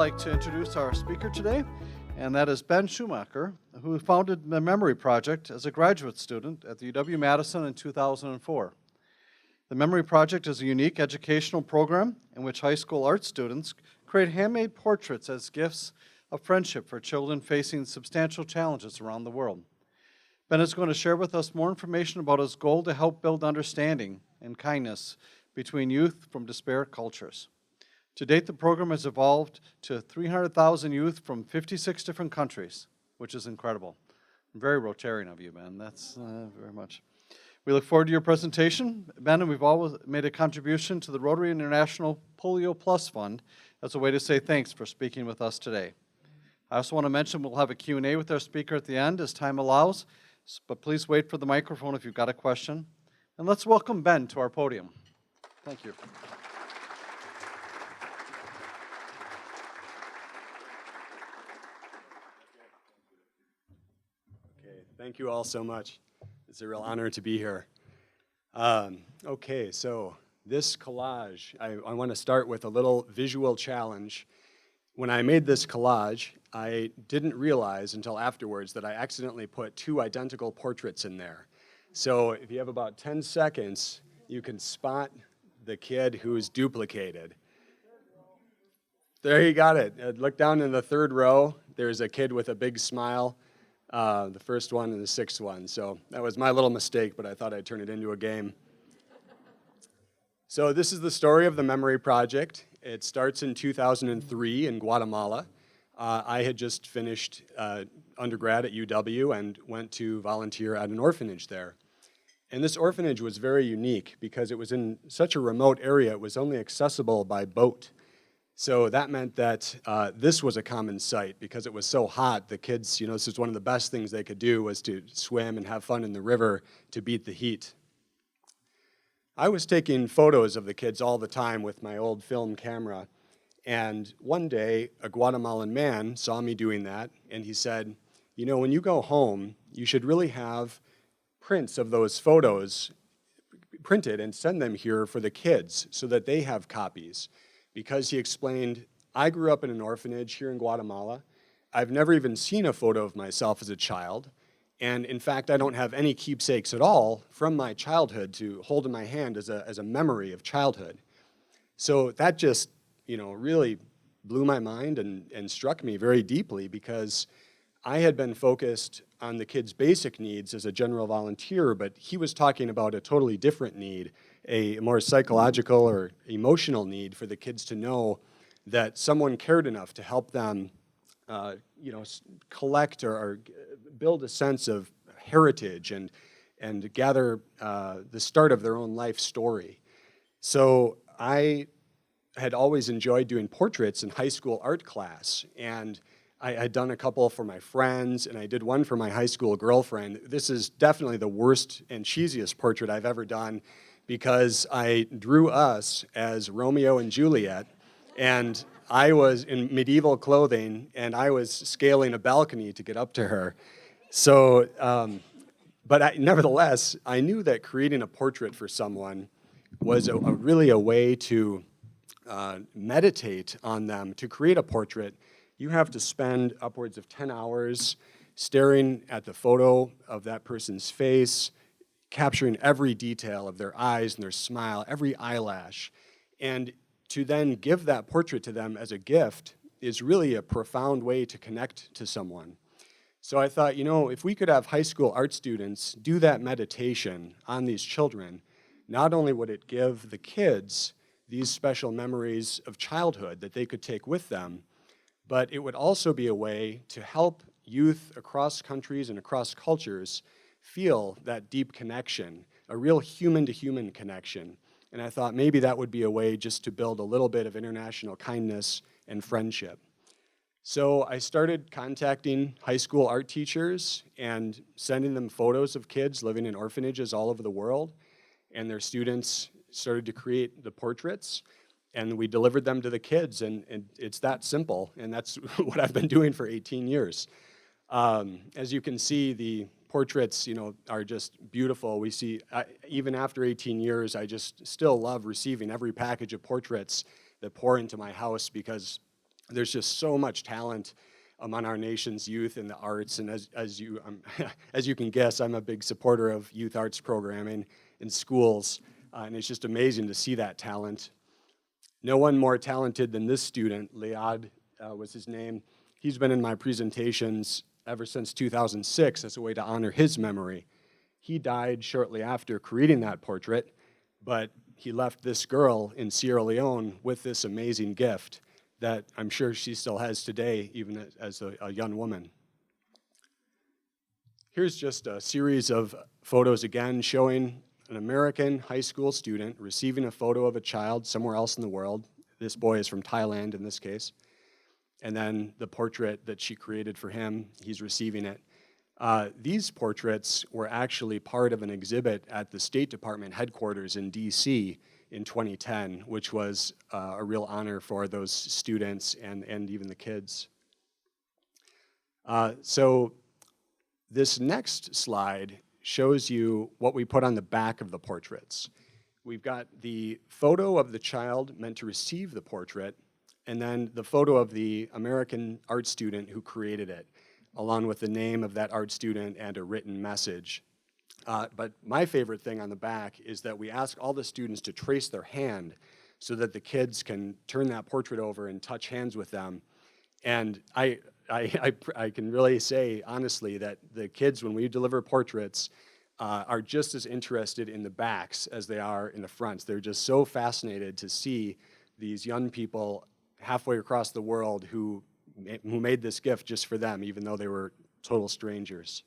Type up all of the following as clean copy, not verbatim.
like to introduce our speaker today, and that is Ben Schumaker, who founded the Memory Project as a graduate student at the UW-Madison in 2004. The Memory Project is a unique educational program in which high school art students create handmade portraits as gifts of friendship for children facing substantial challenges around the world. Ben is going to share with us more information about his goal to help build understanding and kindness between youth from disparate cultures. To date, the program has evolved to 300,000 youth from 56 different countries, which is incredible. Very Rotarian of you, Ben. That's very much. We look forward to your presentation. Ben, and we've always made a contribution to the Rotary International Polio Plus Fund as a way to say thanks for speaking with us today. I also want to mention we'll have a Q&A with our speaker at the end as time allows, but please wait for the microphone if you've got a question. And let's welcome Ben to our podium. Thank you. Okay, thank you all so much. It's a real honor to be here. Okay, so this collage, I want to start with a little visual challenge. When I made this collage, I didn't realize until afterwards that I accidentally put two identical portraits in there. So if you have about 10 seconds, you can spot the kid who's duplicated. There you got it. Look down in the third row. There's a kid with a big smile. The first one and the sixth one. So that was my little mistake, but I thought I'd turn it into a game. So this is the story of the Memory Project. It starts in 2003 in Guatemala. I had just finished undergrad at UW and went to volunteer at an orphanage there. And this orphanage was very unique because it was in such a remote area, it was only accessible by boat. So that meant that this was a common sight because it was so hot. The kids, this is one of the best things they could do was to swim and have fun in the river to beat the heat. I was taking photos of the kids all the time with my old film camera. And one day, a Guatemalan man saw me doing that, and he said, when you go home, you should really have prints of those photos printed and send them here for the kids so that they have copies. Because he explained, I grew up in an orphanage here in Guatemala. I've never even seen a photo of myself as a child. And in fact, I don't have any keepsakes at all from my childhood to hold in my hand as a memory of childhood. So that just, really blew my mind and struck me very deeply because I had been focused on the kids' basic needs as a general volunteer, but he was talking about a totally different need, a more psychological or emotional need for the kids to know that someone cared enough to help them, collect or build a sense of heritage and gather the start of their own life story. So I had always enjoyed doing portraits in high school art class, and I had done a couple for my friends, and I did one for my high school girlfriend. This is definitely the worst and cheesiest portrait I've ever done because I drew us as Romeo and Juliet, and I was in medieval clothing, and I was scaling a balcony to get up to her. So, nevertheless, I knew that creating a portrait for someone was really a way to meditate on them. To create a portrait, you have to spend upwards of 10 hours staring at the photo of that person's face, capturing every detail of their eyes and their smile, every eyelash. And to then give that portrait to them as a gift is really a profound way to connect to someone. So I thought, if we could have high school art students do that meditation on these children, not only would it give the kids these special memories of childhood that they could take with them, but it would also be a way to help youth across countries and across cultures feel that deep connection, a real human-to-human connection. And I thought maybe that would be a way just to build a little bit of international kindness and friendship. So I started contacting high school art teachers and sending them photos of kids living in orphanages all over the world, and their students started to create the portraits, and we delivered them to the kids, and it's that simple, and that's what I've been doing for 18 years. As you can see, the portraits, are just beautiful. We see, even after 18 years, I just still love receiving every package of portraits that pour into my house because There's just so much talent among our nation's youth in the arts, and as you can guess, I'm a big supporter of youth arts programming in schools, and it's just amazing to see that talent. No one more talented than this student, Liad was his name. He's been in my presentations ever since 2006 as a way to honor his memory. He died shortly after creating that portrait, but he left this girl in Sierra Leone with this amazing gift that I'm sure she still has today, even as a young woman. Here's just a series of photos again showing an American high school student receiving a photo of a child somewhere else in the world. This boy is from Thailand in this case. And then the portrait that she created for him, he's receiving it. These portraits were actually part of an exhibit at the State Department headquarters in DC in 2010, which was a real honor for those students and even the kids. So this next slide shows you what we put on the back of the portraits. We've got the photo of the child meant to receive the portrait, and then the photo of the American art student who created it, along with the name of that art student and a written message. But my favorite thing on the back is that we ask all the students to trace their hand so that the kids can turn that portrait over and touch hands with them. And I can really say honestly that the kids, when we deliver portraits, are just as interested in the backs as they are in the fronts. They're just so fascinated to see these young people halfway across the world who made this gift just for them, even though they were total strangers.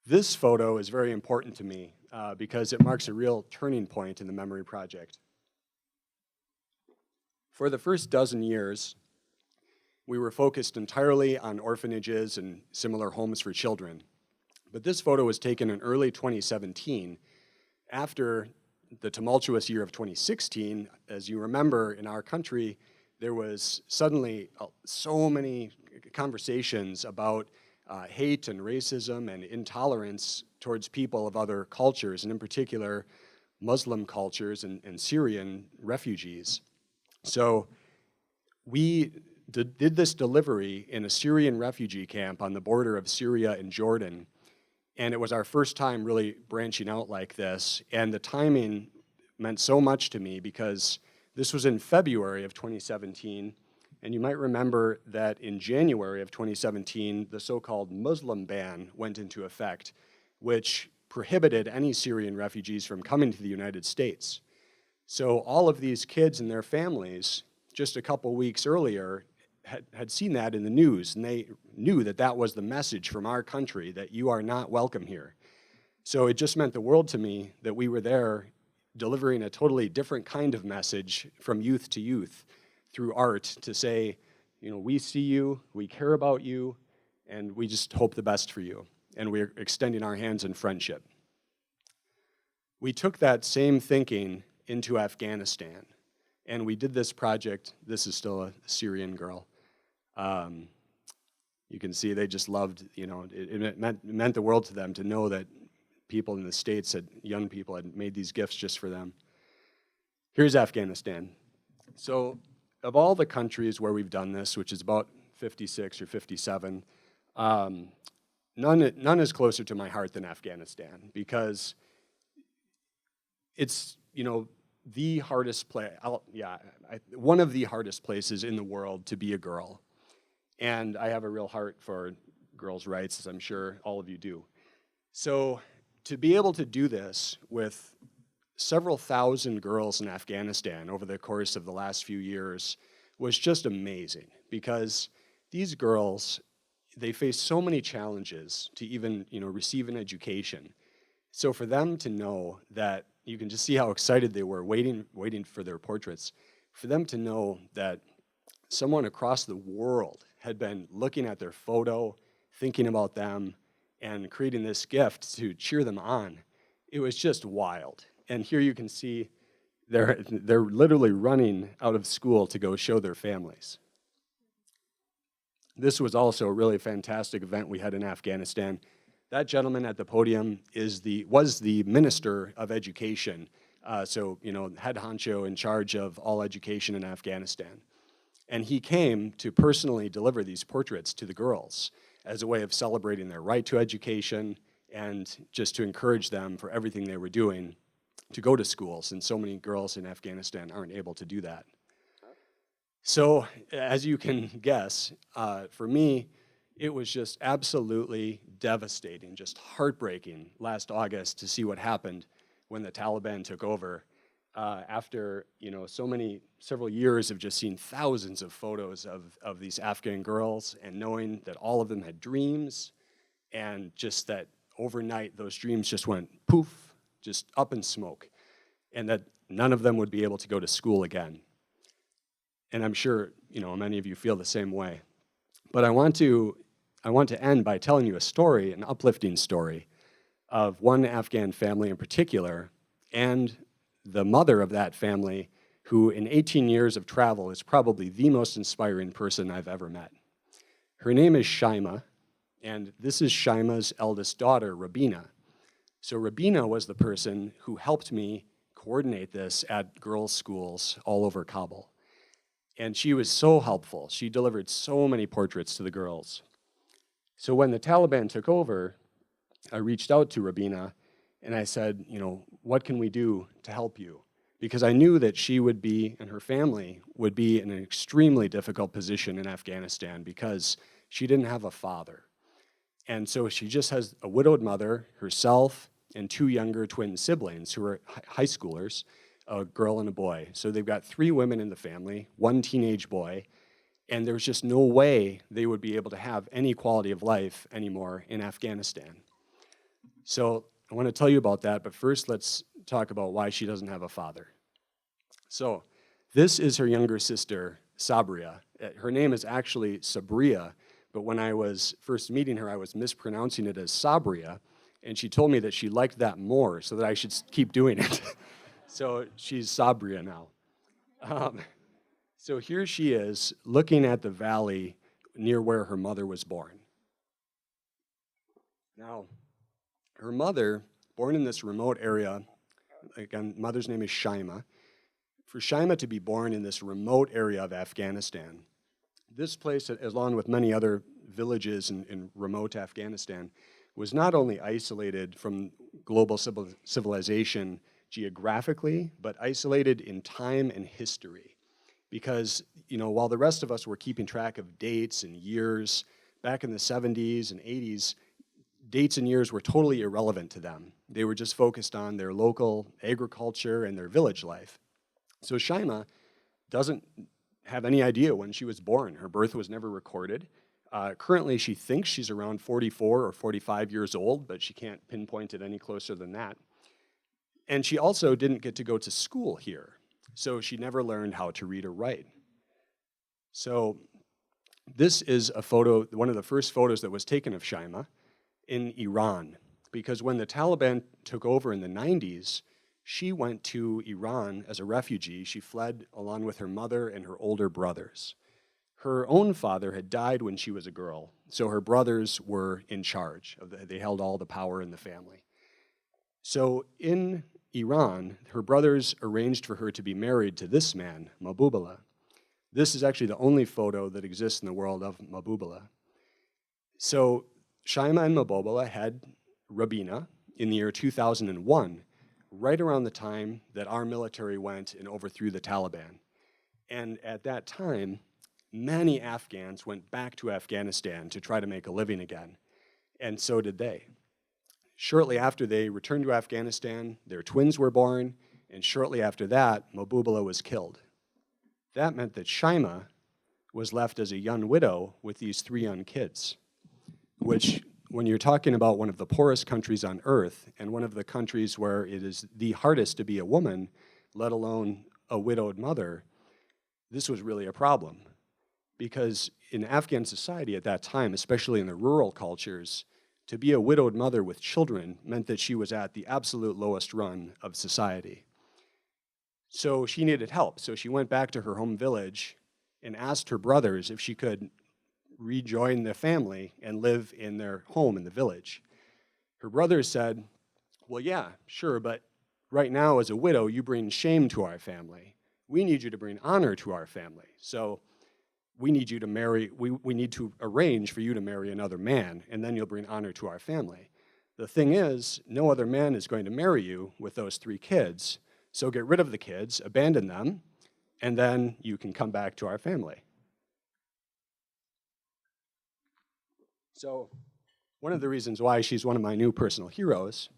This photo is very important to me because it marks a real turning point in the Memory Project. For the first dozen years, we were focused entirely on orphanages and similar homes for children. But this photo was taken in early 2017 after the tumultuous year of 2016. As you remember, in our country, there was suddenly so many conversations about hate and racism and intolerance towards people of other cultures, and in particular, Muslim cultures and Syrian refugees. So we did this delivery in a Syrian refugee camp on the border of Syria and Jordan, and it was our first time really branching out like this, and the timing meant so much to me because this was in February of 2017, and you might remember that in January of 2017, the so-called Muslim ban went into effect, which prohibited any Syrian refugees from coming to the United States. So all of these kids and their families, just a couple weeks earlier, had seen that in the news, and they knew that that was the message from our country, that you are not welcome here. So it just meant the world to me that we were there delivering a totally different kind of message from youth to youth through art to say, you know, we see you, we care about you, and we just hope the best for you. And we're extending our hands in friendship. We took that same thinking into Afghanistan, and we did this project. This is still a Syrian girl. You can see they just loved, you know, it meant the world to them to know that people in the States, young people, had made these gifts just for them. Here's Afghanistan. So of all the countries where we've done this, which is about 56 or 57, none is closer to my heart than Afghanistan, because it's, you know, the hardest place, one of the hardest places in the world to be a girl. And I have a real heart for girls' rights, as I'm sure all of you do. So to be able to do this with several thousand girls in Afghanistan over the course of the last few years was just amazing, because these girls, they face so many challenges to even, you know, receive an education. So for them to know that, you can just see how excited they were waiting for their portraits, for them to know that someone across the world had been looking at their photo, thinking about them, and creating this gift to cheer them on. It was just wild. And here you can see they're literally running out of school to go show their families. This was also a really fantastic event we had in Afghanistan. That gentleman at the podium was the Minister of Education, so, you know, head honcho in charge of all education in Afghanistan. And he came to personally deliver these portraits to the girls as a way of celebrating their right to education and just to encourage them for everything they were doing to go to school, since so many girls in Afghanistan aren't able to do that. So, as you can guess, for me, it was just absolutely devastating, just heartbreaking last August to see what happened when the Taliban took over. After several years of just seeing thousands of photos of these Afghan girls and knowing that all of them had dreams, and just that overnight those dreams just went poof, just up in smoke, and that none of them would be able to go to school again. And I'm sure many of you feel the same way. But I want to end by telling you a story, an uplifting story, of one Afghan family in particular, and the mother of that family, who in 18 years of travel is probably the most inspiring person I've ever met. Her name is Shaima, and this is Shaima's eldest daughter, Rabina. So Rabina was the person who helped me coordinate this at girls' schools all over Kabul. And she was so helpful. She delivered so many portraits to the girls. So when the Taliban took over, I reached out to Rabina and I said, what can we do to help you? Because I knew that she would be, and her family would be, in an extremely difficult position in Afghanistan because she didn't have a father. And so she just has a widowed mother, herself, and two younger twin siblings who are high schoolers, a girl and a boy. So they've got 3 women in the family, 1 teenage boy, and there's just no way they would be able to have any quality of life anymore in Afghanistan. So I want to tell you about that, but first let's talk about why she doesn't have a father. So this is her younger sister, Sabria. Her name is actually Sabria, but when I was first meeting her, I was mispronouncing it as Sabria, and she told me that she liked that more, so that I should keep doing it. So she's Sabria now. So here she is, looking at the valley near where her mother was born. Now, her mother, born in this remote area, again, mother's name is Shaima. For Shaima to be born in this remote area of Afghanistan, this place, along with many other villages in remote Afghanistan, was not only isolated from global civilization geographically, but isolated in time and history. Because, while the rest of us were keeping track of dates and years, back in the 70s and 80s, dates and years were totally irrelevant to them. They were just focused on their local agriculture and their village life. So Shaima doesn't have any idea when she was born. Her birth was never recorded. Currently, she thinks she's around 44 or 45 years old, but she can't pinpoint it any closer than that. And she also didn't get to go to school here, so she never learned how to read or write. So this is a photo, one of the first photos that was taken of Shaima in Iran, because when the Taliban took over in the 90s, she went to Iran as a refugee. She fled along with her mother and her older brothers. Her own father had died when she was a girl, so her brothers were in charge. They held all the power in the family. So in Iran, her brothers arranged for her to be married to this man, Mahbubullah. This is actually the only photo that exists in the world of Mahbubullah. So Shaima and Mahbubullah had Rabina in the year 2001, right around the time that our military went and overthrew the Taliban. And at that time, many Afghans went back to Afghanistan to try to make a living again, and so did they. Shortly after they returned to Afghanistan, their twins were born, and shortly after that, Mahbubullah was killed. That meant that Shaima was left as a young widow with these 3 young kids, which, when you're talking about one of the poorest countries on earth, and one of the countries where it is the hardest to be a woman, let alone a widowed mother, this was really a problem. Because in Afghan society at that time, especially in the rural cultures, to be a widowed mother with children meant that she was at the absolute lowest run of society. So she needed help. So she went back to her home village and asked her brothers if she could rejoin the family and live in their home in the village. Her brothers said, well, yeah, sure, but right now as a widow, you bring shame to our family. We need you to bring honor to our family. So we need you to marry, we need to arrange for you to marry another man, and then you'll bring honor to our family. The thing is, no other man is going to marry you with those 3 kids, so get rid of the kids, abandon them, and then you can come back to our family. So one of the reasons why she's one of my new personal heroes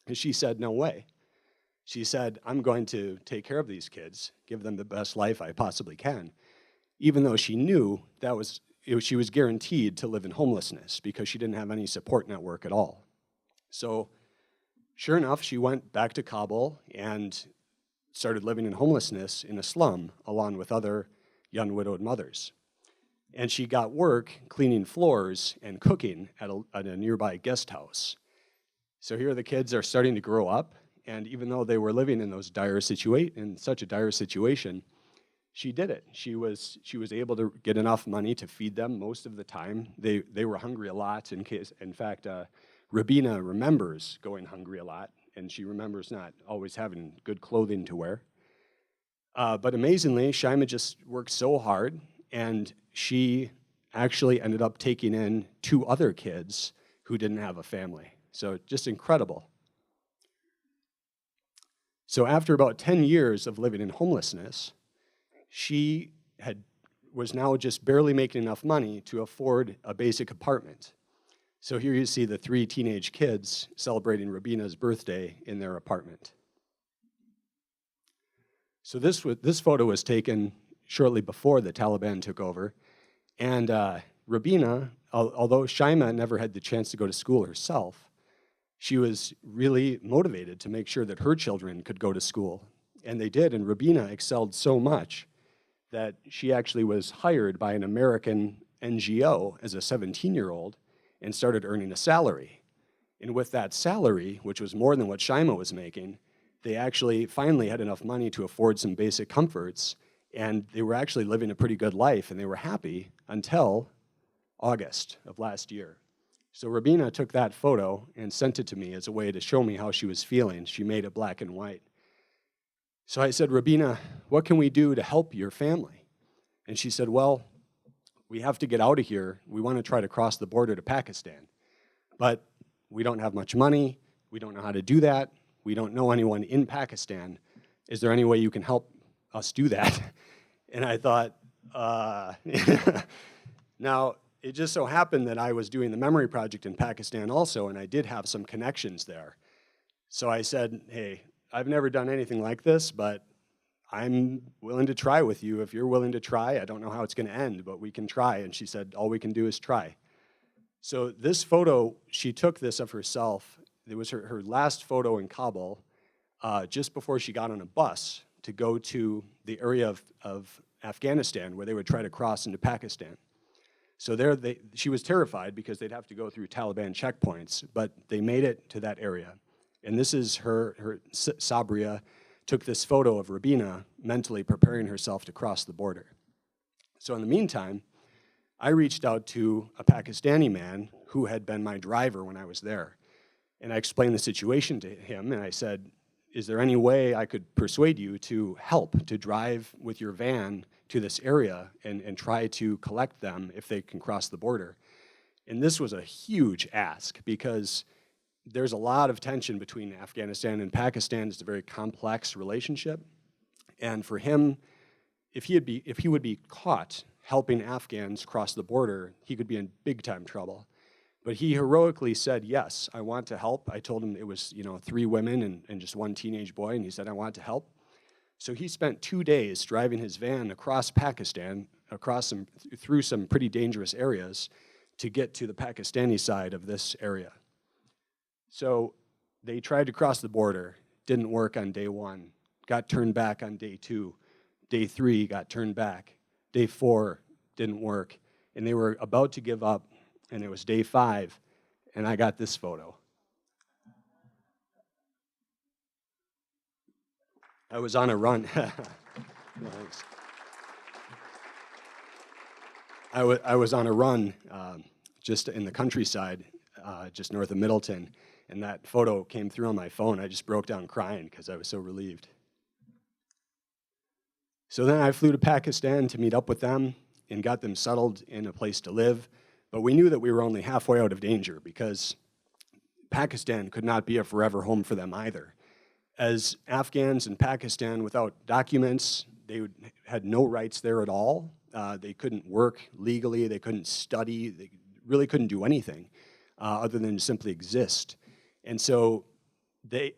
is she said, no way. She said, I'm going to take care of these kids, give them the best life I possibly can, even though she knew she was guaranteed to live in homelessness because she didn't have any support network at all. So sure enough, she went back to Kabul and started living in homelessness in a slum along with other young widowed mothers. And she got work cleaning floors and cooking at a nearby guest house. So here the kids are starting to grow up, and even though they were living in such a dire situation, she did it. She was able to get enough money to feed them most of the time. They were hungry a lot. In fact, Rabina remembers going hungry a lot, and she remembers not always having good clothing to wear. But amazingly, Shaima just worked so hard, and she actually ended up taking in 2 other kids who didn't have a family. So just incredible. So after about 10 years of living in homelessness, she was now just barely making enough money to afford a basic apartment. So here you see the 3 teenage kids celebrating Rabina's birthday in their apartment. So this photo was taken shortly before the Taliban took over, and Rabina, although Shaima never had the chance to go to school herself, she was really motivated to make sure that her children could go to school, and they did, and Rabina excelled so much that she actually was hired by an American NGO as a 17-year-old and started earning a salary. And with that salary, which was more than what Shaima was making, they actually finally had enough money to afford some basic comforts, and they were actually living a pretty good life, and they were happy until August of last year. So Rabina took that photo and sent it to me as a way to show me how she was feeling. She made it black and white. So I said, Rabina, what can we do to help your family? And she said, well, we have to get out of here. We want to try to cross the border to Pakistan. But we don't have much money. We don't know how to do that. We don't know anyone in Pakistan. Is there any way you can help us do that? And I thought, now, it just so happened that I was doing the memory project in Pakistan also, and I did have some connections there. So I said, hey, I've never done anything like this, but I'm willing to try with you. If you're willing to try, I don't know how it's going to end, but we can try. And she said, all we can do is try. So this photo, she took this of herself. It was her last photo in Kabul, just before she got on a bus to go to the area of Afghanistan where they would try to cross into Pakistan. So she was terrified because they'd have to go through Taliban checkpoints, but they made it to that area. And this is her Sabria took this photo of Rabina mentally preparing herself to cross the border. So in the meantime, I reached out to a Pakistani man who had been my driver when I was there. And I explained the situation to him, and I said, is there any way I could persuade you to help, to drive with your van to this area and try to collect them if they can cross the border? And this was a huge ask because there's a lot of tension between Afghanistan and Pakistan. It's a very complex relationship. And for him, if he would be caught helping Afghans cross the border, he could be in big time trouble. But he heroically said, yes, I want to help. I told him it was 3 women and just 1 teenage boy, and he said, I want to help. So he spent 2 days driving his van across Pakistan, through some pretty dangerous areas to get to the Pakistani side of this area. So they tried to cross the border, didn't work on day 1, got turned back on day 2, day 3 got turned back, day 4 didn't work, and they were about to give up, and it was day 5, and I got this photo. I was on a run. Thanks. I was on a run just in the countryside, just north of Middleton, and that photo came through on my phone. I just broke down crying because I was so relieved. So then I flew to Pakistan to meet up with them, and got them settled in a place to live, but we knew that we were only halfway out of danger because Pakistan could not be a forever home for them either. As Afghans in Pakistan without documents, they had no rights there at all. They couldn't work legally, they couldn't study, they really couldn't do anything other than simply exist. And so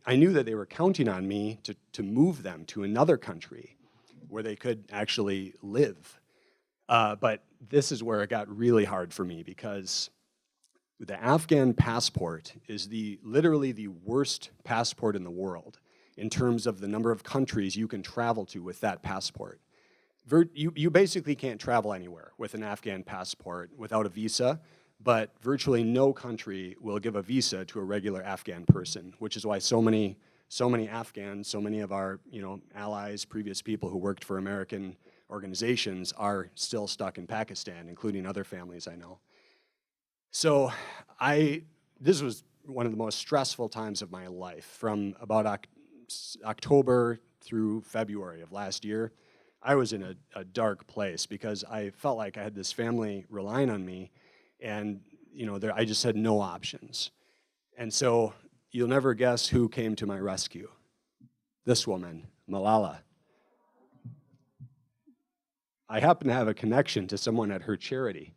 I knew that they were counting on me to move them to another country where they could actually live. But this is where it got really hard for me, because the Afghan passport is literally the worst passport in the world in terms of the number of countries you can travel to with that passport. You basically can't travel anywhere with an Afghan passport without a visa, but virtually no country will give a visa to a regular Afghan person, which is why so many Afghans, so many of our allies, previous people who worked for American organizations are still stuck in Pakistan, including other families I know. So this was one of the most stressful times of my life. From about October through February of last year, I was in a dark place because I felt like I had this family relying on me, and I just had no options. And so you'll never guess who came to my rescue. This woman, Malala. I happen to have a connection to someone at her charity,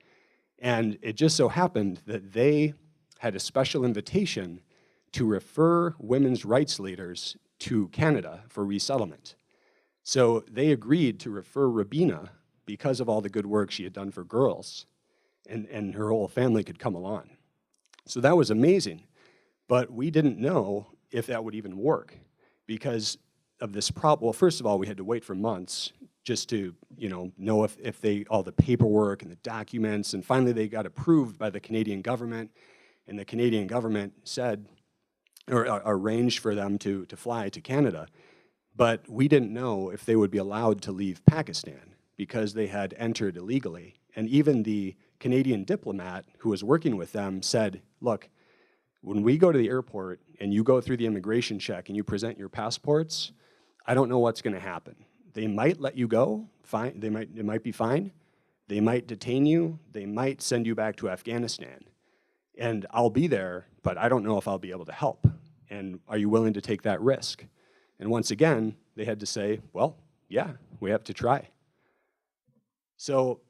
and it just so happened that they had a special invitation to refer women's rights leaders to Canada for resettlement. So they agreed to refer Rabina because of all the good work she had done for girls, and her whole family could come along. So that was amazing, but we didn't know if that would even work because of this problem. Well, first of all, we had to wait for months just to know if all the paperwork and the documents, and finally they got approved by the Canadian government, and the Canadian government said, or arranged for them to fly to Canada. But we didn't know if they would be allowed to leave Pakistan because they had entered illegally. And even the Canadian diplomat who was working with them said, look, when we go to the airport and you go through the immigration check and you present your passports, I don't know what's going to happen. They might let you go, fine. It might be fine. They might detain you. They might send you back to Afghanistan. And I'll be there, but I don't know if I'll be able to help. And are you willing to take that risk? And once again, they had to say, well, yeah, we have to try. So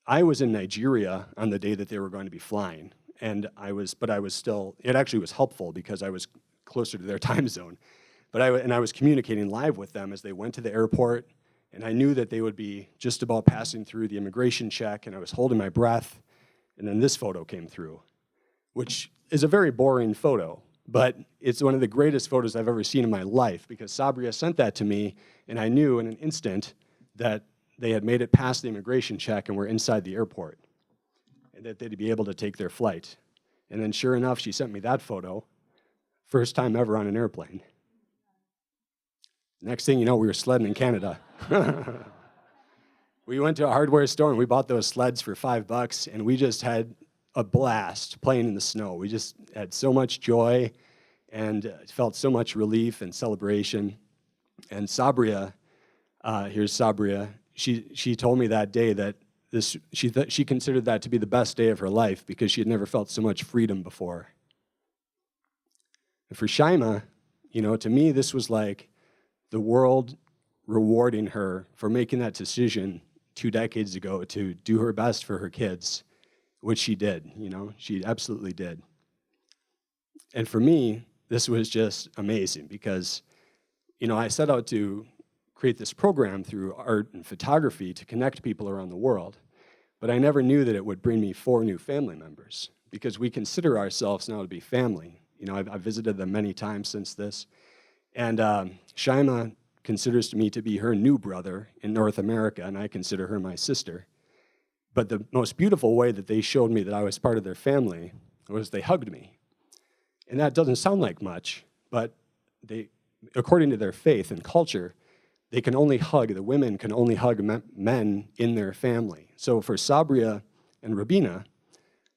I was in Nigeria on the day that they were going to be flying, and I was still, it actually was helpful because I was closer to their time zone. But I was communicating live with them as they went to the airport, and I knew that they would be just about passing through the immigration check, and I was holding my breath, and then this photo came through, which is a very boring photo, but it's one of the greatest photos I've ever seen in my life because Sabria sent that to me, and I knew in an instant that they had made it past the immigration check and were inside the airport, and that they'd be able to take their flight. And then sure enough, she sent me that photo, first time ever on an airplane. Next thing you know, we were sledding in Canada. We went to a hardware store and we bought those sleds for $5, and we just had a blast playing in the snow. We just had so much joy and felt so much relief and celebration. And Sabria, here's Sabria, she told me that day that she considered that to be the best day of her life because she had never felt so much freedom before. And for Shaima, to me, this was like the world rewarding her for making that decision 2 decades ago to do her best for her kids, which she did, she absolutely did. And for me, this was just amazing because, I set out to create this program through art and photography to connect people around the world, but I never knew that it would bring me 4 new family members because we consider ourselves now to be family. I've visited them many times since this, and Shaima considers me to be her new brother in North America, and I consider her my sister. But the most beautiful way that they showed me that I was part of their family was they hugged me. And that doesn't sound like much, but according to their faith and culture, the women can only hug men in their family. So for Sabria and Rabina,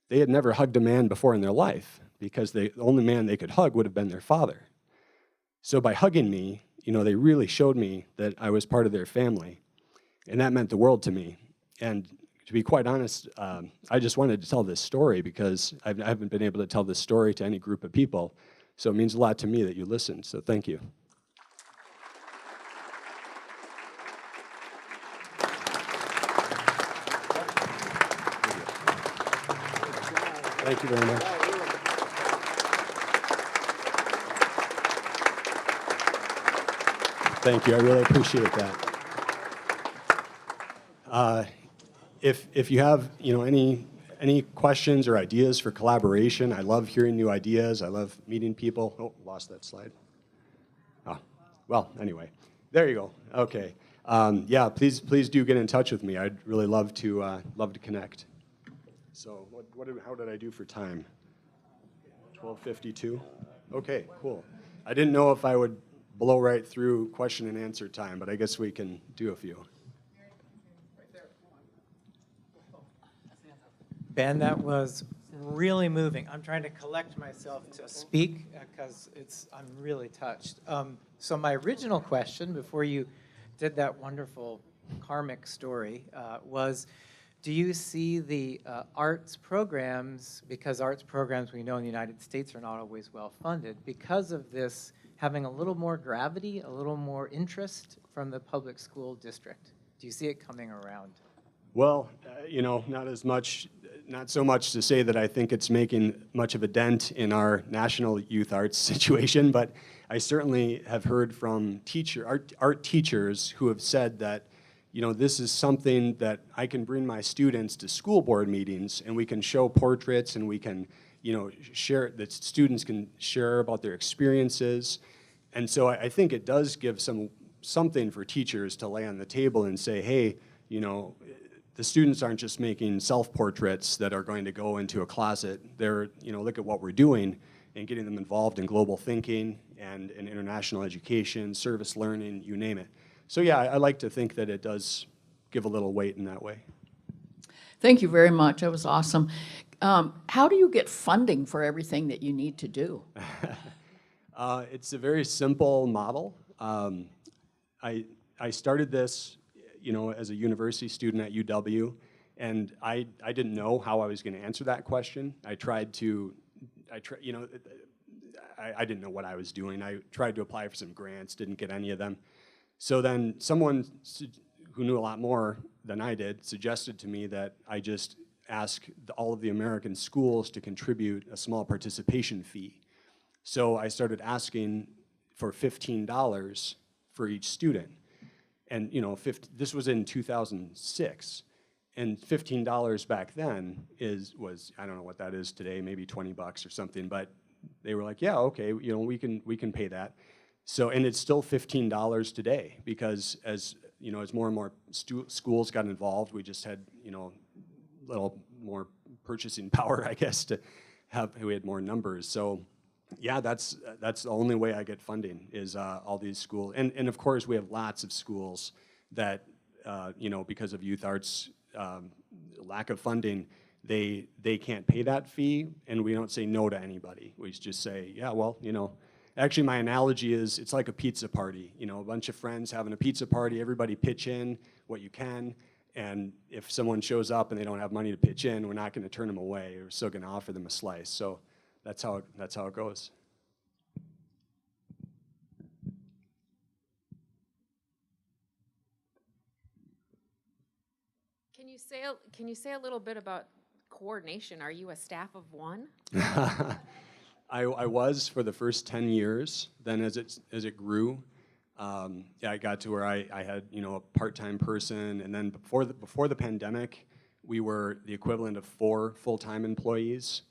they had never hugged a man before in their life because the only man they could hug would have been their father. So by hugging me, they really showed me that I was part of their family, and that meant the world to me. And to be quite honest, I just wanted to tell this story because I haven't been able to tell this story to any group of people. So it means a lot to me that you listened, so thank you. Thank you very much. Thank you, I really appreciate that. If you have any questions or ideas for collaboration, I love hearing new ideas. I love meeting people. Oh, lost that slide. Oh, well, anyway, there you go. Okay, yeah, please do get in touch with me. I'd really love to connect. So, how did I do for time? 12:52. Okay, cool. I didn't know if I would blow right through question and answer time, but I guess we can do a few. Ben, that was really moving. I'm trying to collect myself to speak because I'm really touched. So my original question before you did that wonderful karmic story was, do you see the arts programs, because arts programs we know in the United States are not always well funded, because of this having a little more gravity, a little more interest from the public school district? Do you see it coming around? Well, not so much to say that I think it's making much of a dent in our national youth arts situation, but I certainly have heard from art teachers who have said that, this is something that I can bring my students to school board meetings and we can show portraits and we can, share, that students can share about their experiences. And so I think it does give something for teachers to lay on the table and say, hey, the students aren't just making self-portraits that are going to go into a closet. They're, look at what we're doing and getting them involved in global thinking and in international education, service learning, you name it. So yeah, I like to think that it does give a little weight in that way. Thank you very much. That was awesome. How do you get funding for everything that you need to do? It's a very simple model. I started this as a university student at UW, and I didn't know how I was going to answer that question. I didn't know what I was doing. I tried to apply for some grants, didn't get any of them. So then someone who knew a lot more than I did suggested to me that I just ask all of the American schools to contribute a small participation fee. So I started asking for $15 for each student. And this was in 2006, and $15 back then was I don't know what that is today, maybe $20 or something. But they were like, yeah, okay, we can pay that. So, and it's still $15 today because as more and more schools got involved, we just had little more purchasing power, I guess, we had more numbers. So. Yeah, that's the only way I get funding is all these schools. And of course, we have lots of schools that, because of youth arts lack of funding, they can't pay that fee, and we don't say no to anybody. We just say, yeah, well, actually my analogy is it's like a pizza party. A bunch of friends having a pizza party, everybody pitch in what you can, and if someone shows up and they don't have money to pitch in, we're not going to turn them away. We're still going to offer them a slice. So. That's how it goes. Can you say a little bit about coordination? Are you a staff of one? I was for the first 10 years. Then as it grew, I got to where I had a part-time person, and then before the pandemic, we were the equivalent of 4 full-time employees.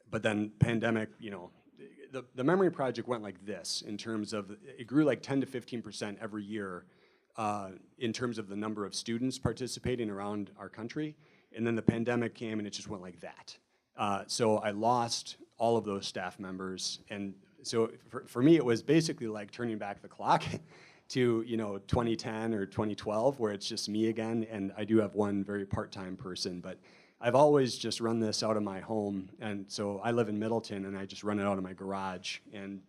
But then pandemic, the memory project went like this in terms of, it grew like 10 to 15% every year in terms of the number of students participating around our country. And then the pandemic came and it just went like that. So I lost all of those staff members. And so for me, it was basically like turning back the clock to 2010 or 2012, where it's just me again. And I do have one very part-time person, but I've always just run this out of my home, and so I live in Middleton, and I just run it out of my garage. And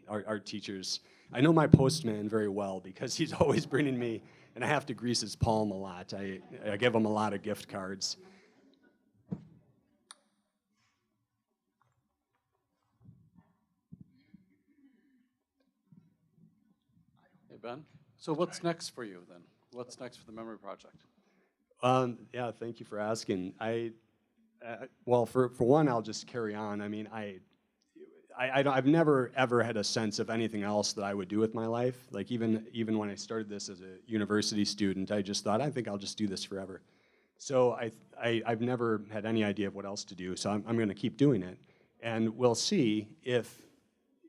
art teachers, I know my postman very well because he's always bringing me and I have to grease his palm a lot. I give him a lot of gift cards. Hey, Ben. So what's next for you then? What's next for the memory project? Yeah, thank you for asking. Well, for one, I'll just carry on. I mean, I've never ever had a sense of anything else that I would do with my life. Like even when I started this as a university student, I just thought, I think I'll just do this forever. So I've never had any idea of what else to do. So I'm going to keep doing it, and we'll see if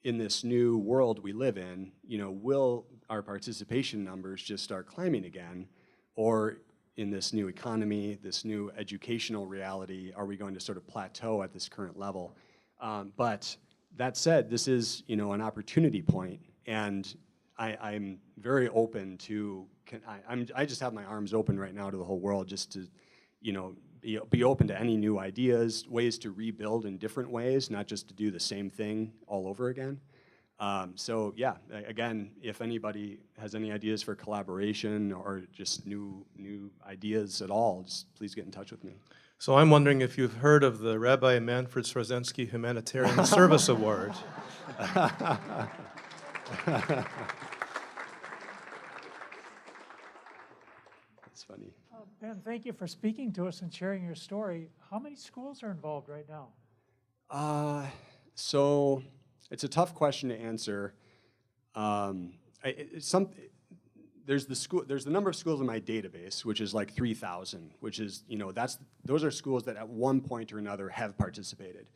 in this new world we live in, will our participation numbers just start climbing again, or in this new economy, this new educational reality, are we going to sort of plateau at this current level? But that said, this is an opportunity point, and I'm very open to. I just have my arms open right now to the whole world, just to be open to any new ideas, ways to rebuild in different ways, not just to do the same thing all over again. So yeah, again, if anybody has any ideas for collaboration or just new ideas at all, just please get in touch with me. So I'm wondering if you've heard of the Rabbi Manfred Swarzensky Humanitarian Service Award. That's funny. Ben, thank you for speaking to us and sharing your story. How many schools are involved right now? So it's a tough question to answer. There's the number of schools in my database, which is like 3,000, which is, those are schools that at one point or another have participated.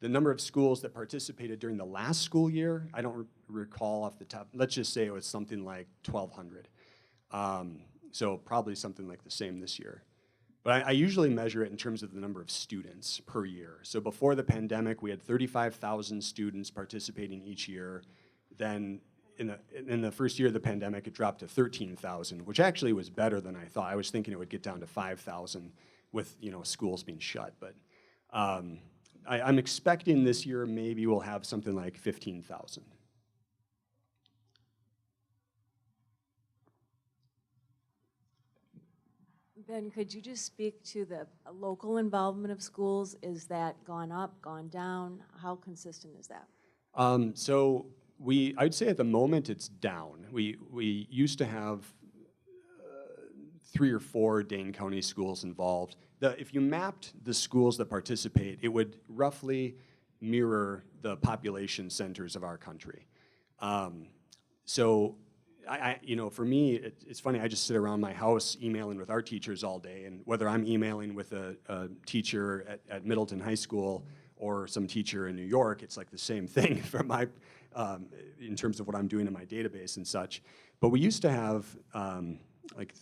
The number of schools that participated during the last school year, I don't recall off the top. Let's just say it was something like 1,200. So probably something like the same this year. But I usually measure it in terms of the number of students per year. So before the pandemic, we had 35,000 students participating each year. Then in the first year of the pandemic, it dropped to 13,000, which actually was better than I thought. I was thinking it would get down to 5,000 with schools being shut. But I'm expecting this year maybe we'll have something like 15,000. Ben, could you just speak to the local involvement of schools? Is that gone up, gone down? How consistent is that? So I'd say at the moment it's down. We used to have 3 or 4 Dane County schools involved. If you mapped the schools that participate, it would roughly mirror the population centers of our country. So for me, it's funny, I just sit around my house emailing with our teachers all day, and whether I'm emailing with a teacher at Middleton High School or some teacher in New York, it's like the same thing from in terms of what I'm doing in my database and such. But we used to have like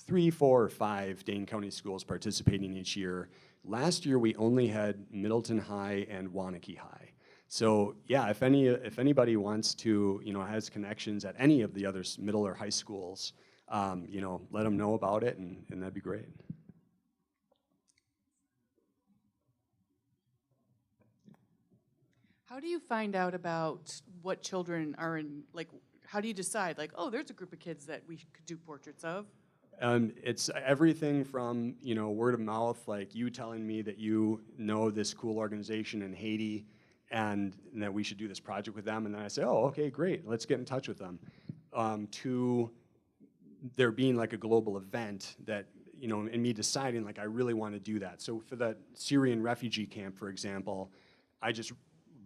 3, 4, or 5 Dane County schools participating each year. Last year, we only had Middleton High and Waunakee High. So yeah, if anybody wants to, has connections at any of the other middle or high schools, let them know about it, and that'd be great. How do you find out about what children are in, like, how do you decide, like, oh, there's a group of kids that we could do portraits of? It's everything from, word of mouth, like you telling me that you know this cool organization in Haiti and that we should do this project with them, and then I say, oh, okay, great, let's get in touch with them, to there being like a global event that, and me deciding like I really want to do that. So for the Syrian refugee camp, for example, I just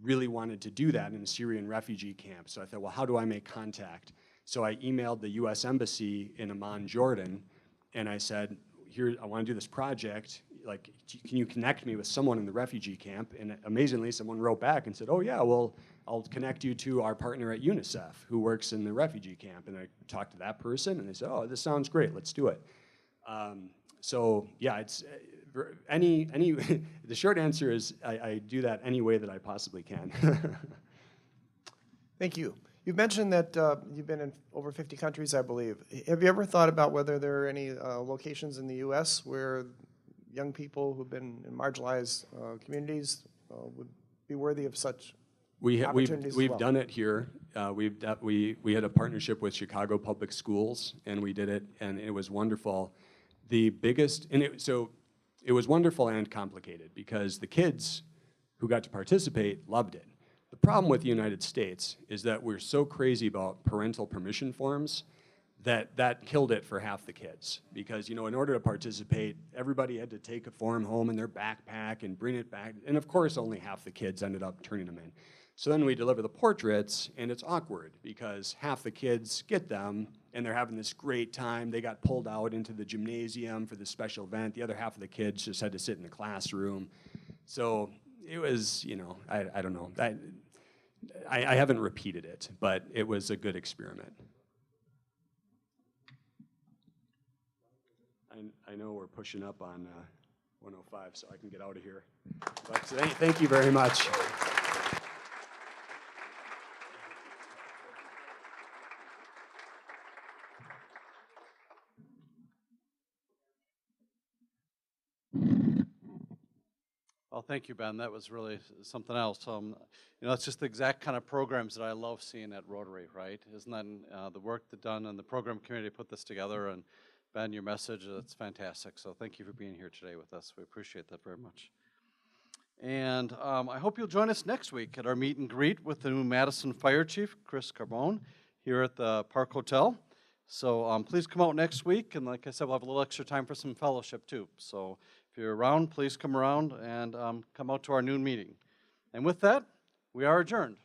really wanted to do that in a Syrian refugee camp. So I thought, well, how do I make contact? So I emailed the U.S. Embassy in Amman, Jordan, and I said, here, I want to do this project. Like, can you connect me with someone in the refugee camp? And amazingly, someone wrote back and said, oh yeah, well, I'll connect you to our partner at UNICEF who works in the refugee camp. And I talked to that person, and they said, oh, this sounds great, let's do it. So yeah, it's the short answer is I do that any way that I possibly can. Thank you. You've mentioned that you've been in over 50 countries, I believe. Have you ever thought about whether there are any locations in the U.S. where young people who've been in marginalized communities would be worthy of such opportunities as we've well? done it here. We had a partnership with Chicago Public Schools, and we did it, and it was wonderful. The biggest, so it was wonderful and complicated because the kids who got to participate loved it. The problem with the United States is that we're so crazy about parental permission forms that killed it for half the kids. Because, in order to participate, everybody had to take a form home in their backpack and bring it back. And of course, only half the kids ended up turning them in. So then we deliver the portraits, and it's awkward because half the kids get them, and they're having this great time. They got pulled out into the gymnasium for this special event. The other half of the kids just had to sit in the classroom. So it was, I don't know. I haven't repeated it, but it was a good experiment. I know we're pushing up on 105, so I can get out of here. But thank you very much. Well, thank you, Ben. That was really something else. It's just the exact kind of programs that I love seeing at Rotary, right? Isn't that the work that's done and the program community put this together? And Ben, your message, that's fantastic. So thank you for being here today with us. We appreciate that very much. And I hope you'll join us next week at our meet and greet with the new Madison Fire Chief, Chris Carbone, here at the Park Hotel. So please come out next week, and like I said, we'll have a little extra time for some fellowship too. So if you're around, please come around and come out to our noon meeting. And with that, we are adjourned.